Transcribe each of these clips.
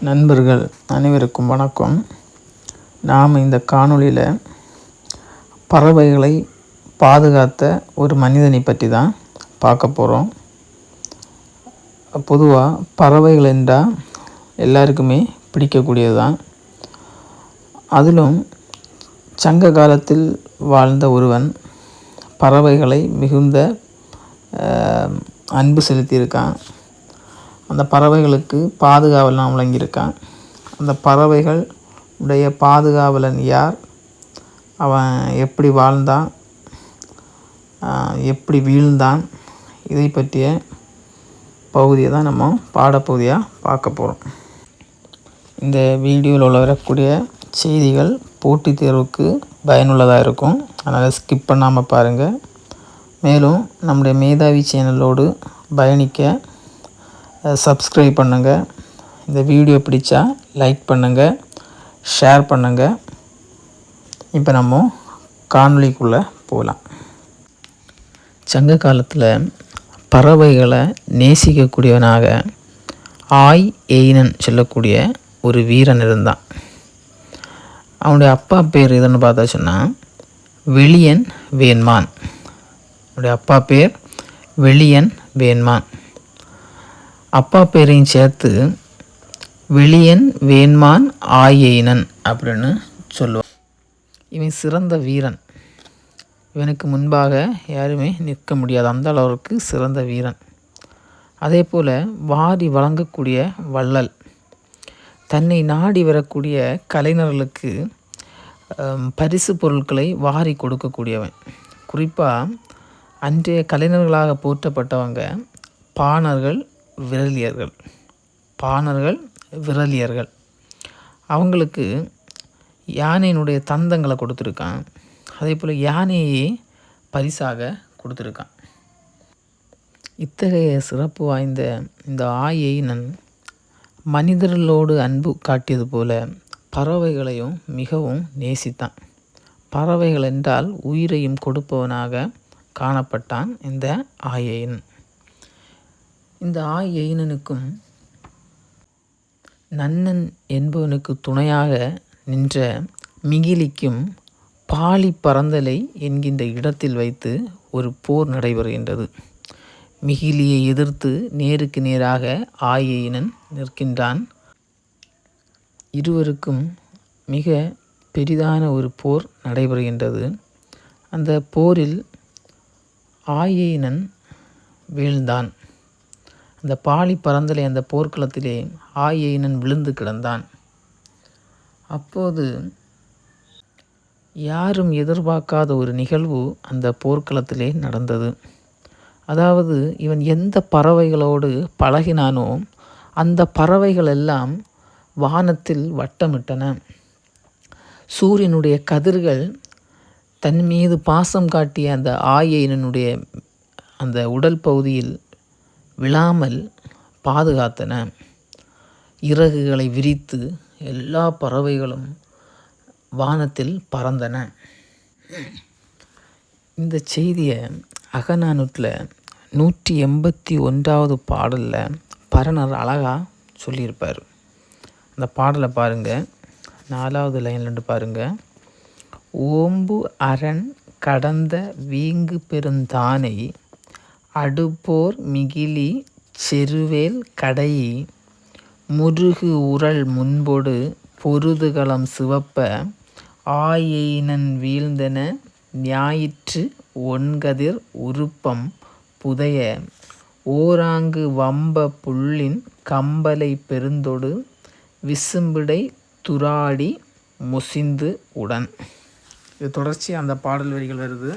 நண்பர்கள் அனைவருக்கும் வணக்கம். நாம் இந்த காணொளியில் பறவைகளை பாதுகாத்த ஒரு மனிதனை பற்றி தான் பார்க்க போகிறோம். பொதுவாக பறவைகள் என்றால் எல்லாருக்குமே பிடிக்கக்கூடியது தான். அதிலும் சங்க காலத்தில் வாழ்ந்த ஒருவன் பறவைகளை மிகுந்த அன்பு செலுத்தியிருக்கான். அந்த பறவைகளுக்கு பாதுகாவலன் வழங்கியிருக்கான். அந்த பறவைகள் உடைய பாதுகாவலன் யார், அவன் எப்படி வாழ்ந்தான், எப்படி வீழ்ந்தான், இதை பற்றிய பகுதியை தான் நம்ம பாடப்பகுதியாக பார்க்க போகிறோம். இந்த வீடியோவில் வரக்கூடிய செய்திகள் போட்டித் தேர்வுக்கு பயனுள்ளதாக இருக்கும். அதனால் ஸ்கிப் பண்ணாமல் பாருங்கள். மேலும் நம்முடைய மேதாவி சேனலோடு பயணிக்க சப்ஸ்கிரைப் பண்ணுங்கள். இந்த வீடியோ பிடிச்சா லைக் பண்ணுங்கள், ஷேர் பண்ணுங்கள். இப்போ நம்ம காணொளிக்குள்ளே போகலாம். சங்க காலத்தில் பறவைகளை நேசிக்கக்கூடியவனாக ஆய் எயினன் சொல்லக்கூடிய ஒரு வீரன் இருந்தான். அவனுடைய அப்பா பேர் எதுன்னு பார்த்தா சொன்னால் வெளியன் வேண்மான். அவனுடைய அப்பா பேர் வெளியன் வேண்மான். அப்பா பேரையும் சேர்த்து வெளியன் வேண்மான் ஆயெயினன் அப்படின்னு சொல்லுவான். இவன் சிறந்த வீரன். இவனுக்கு முன்பாக யாருமே நிற்க முடியாது, அந்த அளவுக்கு சிறந்த வீரன். அதே போல் வாரி வழங்கக்கூடிய வள்ளல். தன்னை நாடி வரக்கூடிய கலைஞர்களுக்கு பரிசு பொருட்களை வாரி கொடுக்கக்கூடியவன். குறிப்பாக அன்றைய கலைஞர்களாக போற்றப்பட்டவங்க பாணர்கள், விரலியர்கள். அவங்களுக்கு யானையினுடைய தந்தங்களை கொடுத்துருக்கான். அதே போல் யானையே பரிசாக கொடுத்துருக்கான். இத்தகைய சிறப்பு வாய்ந்த இந்த ஆயெயினன் மனிதர்களோடு அன்பு காட்டியது போல பறவைகளையும் மிகவும் நேசித்தான். பறவைகள் என்றால் உயிரையும் கொடுப்பவனாக காணப்பட்டான் இந்த ஆயெயினன். இந்த ஆயெயினனுக்கும் நன்னன் என்பவனுக்கு துணையாக நின்ற மிகிலிக்கும் பாலி பறந்தலை என்கின்ற இடத்தில் வைத்து ஒரு போர் நடைபெறுகின்றது. மிகிலியை எதிர்த்து நேருக்கு நேராக ஆயெயினன் நிற்கின்றான். இருவருக்கும் மிக பெரிதான ஒரு போர் நடைபெறுகின்றது. அந்த போரில் ஆயெயினன் வீழ்ந்தான். அந்த பாலி பறந்தலை அந்த போர்க்களத்திலே ஆயெயினன் விழுந்து கிடந்தான். அப்போது யாரும் எதிர்பார்க்காத ஒரு நிகழ்வு அந்த போர்க்களத்திலே நடந்தது. அதாவது இவன் எந்த பறவைகளோடு பழகினானோ அந்த பறவைகள் எல்லாம் வானத்தில் வட்டமிட்டன. சூரியனுடைய கதிர்கள் தன் மீது பாசம் காட்டிய அந்த ஆயெயினனுடைய அந்த உடல் பகுதியில் விழாமல் பாதுகாத்தன. இறகுகளை விரித்து எல்லா பறவைகளும் வானத்தில் பறந்தன. இந்த செய்தியை அகநானூற்றில் 181வது பாடலில் பரணர் அழகாக சொல்லியிருப்பார். அந்த பாடலை பாருங்கள். 4வது லைன்லேருந்து பாருங்கள். ஓம்பு அரண் கடந்த வீங்கு பெருந்தானை அடுப்போர் மிகிலி செருவேல் கடை முருகு உரல் முன்பொடு பொருதுகளம் சிவப்ப ஆயெயினன் வீழ்ந்தன ஞாயிற்று ஒன்கதிர் உருப்பம் புதைய ஓராங்கு வம்ப புள்ளின் கம்பலை பெருந்தொடு விசும்பிடை துராடி முசிந்து உடன். இது தொடர்ச்சி அந்த பாடல் வரிகள் வருது.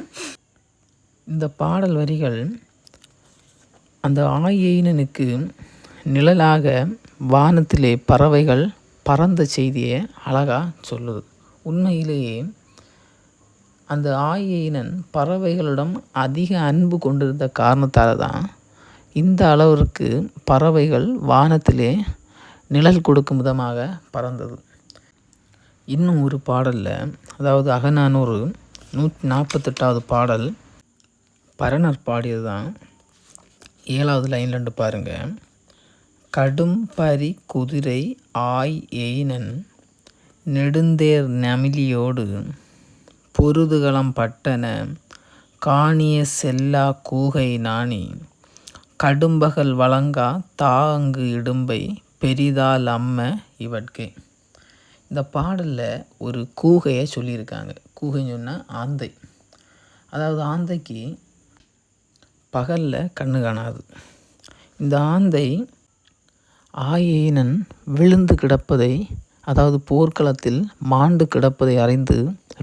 இந்த பாடல் வரிகள் அந்த ஆயெயினனுக்கு நிழலாக வானத்திலே பறவைகள் பறந்த செய்தியை அழகாக சொல்லுது. உண்மையிலேயே அந்த ஆயெயினன் பறவைகளிடம் அதிக அன்பு கொண்டிருந்த காரணத்தால் தான் இந்த அளவிற்கு பறவைகள் வானத்திலே நிழல் கொடுக்கும் விதமாக பறந்தது. இன்னும் ஒரு பாடலில், அதாவது அகநானூறு 148வது பாடல் பரணர் பாடியது தான். 7வது லைன்லேருந்து பாருங்கள். கடும்பரி குதிரை ஆய் எயினன் நெடுந்தேர் நமிலியோடு பொருதுகளம் பட்டன காணிய செல்லா கூகை நாணி கடும்பகல் வழங்கா தாஅங்கு இடும்பை பெரிதால் அம்ம இவட்கே. இந்த பாடலில் ஒரு கூகையை சொல்லியிருக்காங்க. கூகைன்னு சொன்னால் ஆந்தை. அதாவது ஆந்தைக்கு பகலில் கண்ணு காணாது. இந்த ஆந்தை ஆயேனன் விழுந்து கிடப்பதை, அதாவது போர்க்களத்தில் மாண்டு கிடப்பதை அறிந்து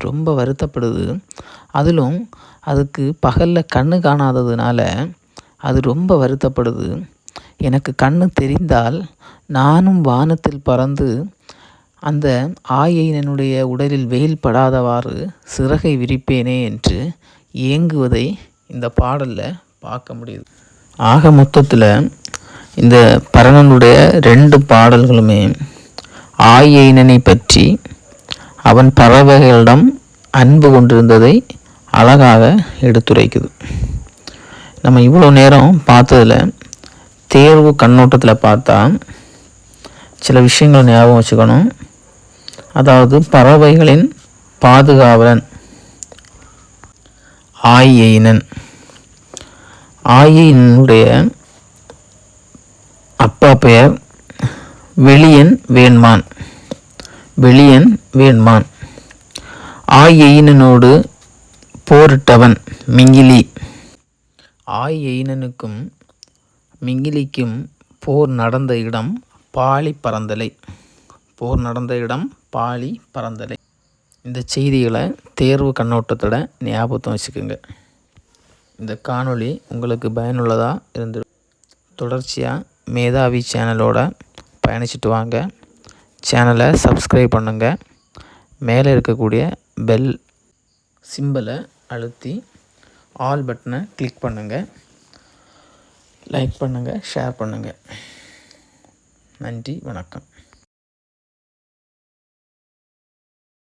ரொம்ப வருத்தப்படுது. அதிலும் அதுக்கு பகலில் கண்ணு காணாததுனால அது ரொம்ப வருத்தப்படுது. எனக்கு கண்ணு தெரிந்தால் நானும் வானத்தில் பறந்து அந்த ஆயேனனுடைய உடலில் வெயில் படாதவாறு சிறகை விரிப்பேனே என்று ஏங்குவதை இந்த பாடலில் பார்க்க முடியுது. ஆக மொத்தத்தில் இந்த பரணனுடைய 2 பாடல்களுமே ஆயேனனை பற்றி அவன் பறவைகளிடம் அன்பு கொண்டிருந்ததை அழகாக எடுத்துரைக்குது. நம்ம இவ்வளோ நேரம் பார்த்ததில் தேர்வு கண்ணோட்டத்தில் பார்த்தா சில விஷயங்களை ஞாபகம் வச்சுக்கணும். அதாவது பறவைகளின் பாதுகாவலன் ஆயேனன். ஆயேனனுடைய அப்பா பெயர் வெளியன் வேண்மான். வெளியன் வேண்மான். ஆயேனனோடு போரிட்டவன் மிங்கிலி. ஆயேனனுக்கும் மிங்கிலிக்கும் போர் நடந்த இடம் பாலி பறந்தலை. போர் நடந்த இடம் பாலி பறந்தலை. இந்த செய்திகளை தேர்வு கண்ணோட்டத்தோட ஞாபகத்தை வச்சுக்கோங்க. இந்த காணொளி உங்களுக்கு பயனுள்ளதாக இருந்து தொடர்ச்சியாக மேதாவி சேனலோட பயணிச்சுட்டு வாங்க. சேனலை சப்ஸ்கிரைப் பண்ணுங்கள். மேலே இருக்கக்கூடிய பெல் சிம்பலை அழுத்தி ஆல் பட்டனை கிளிக் பண்ணுங்கள். லைக் பண்ணுங்கள், ஷேர் பண்ணுங்கள். நன்றி, வணக்கம்.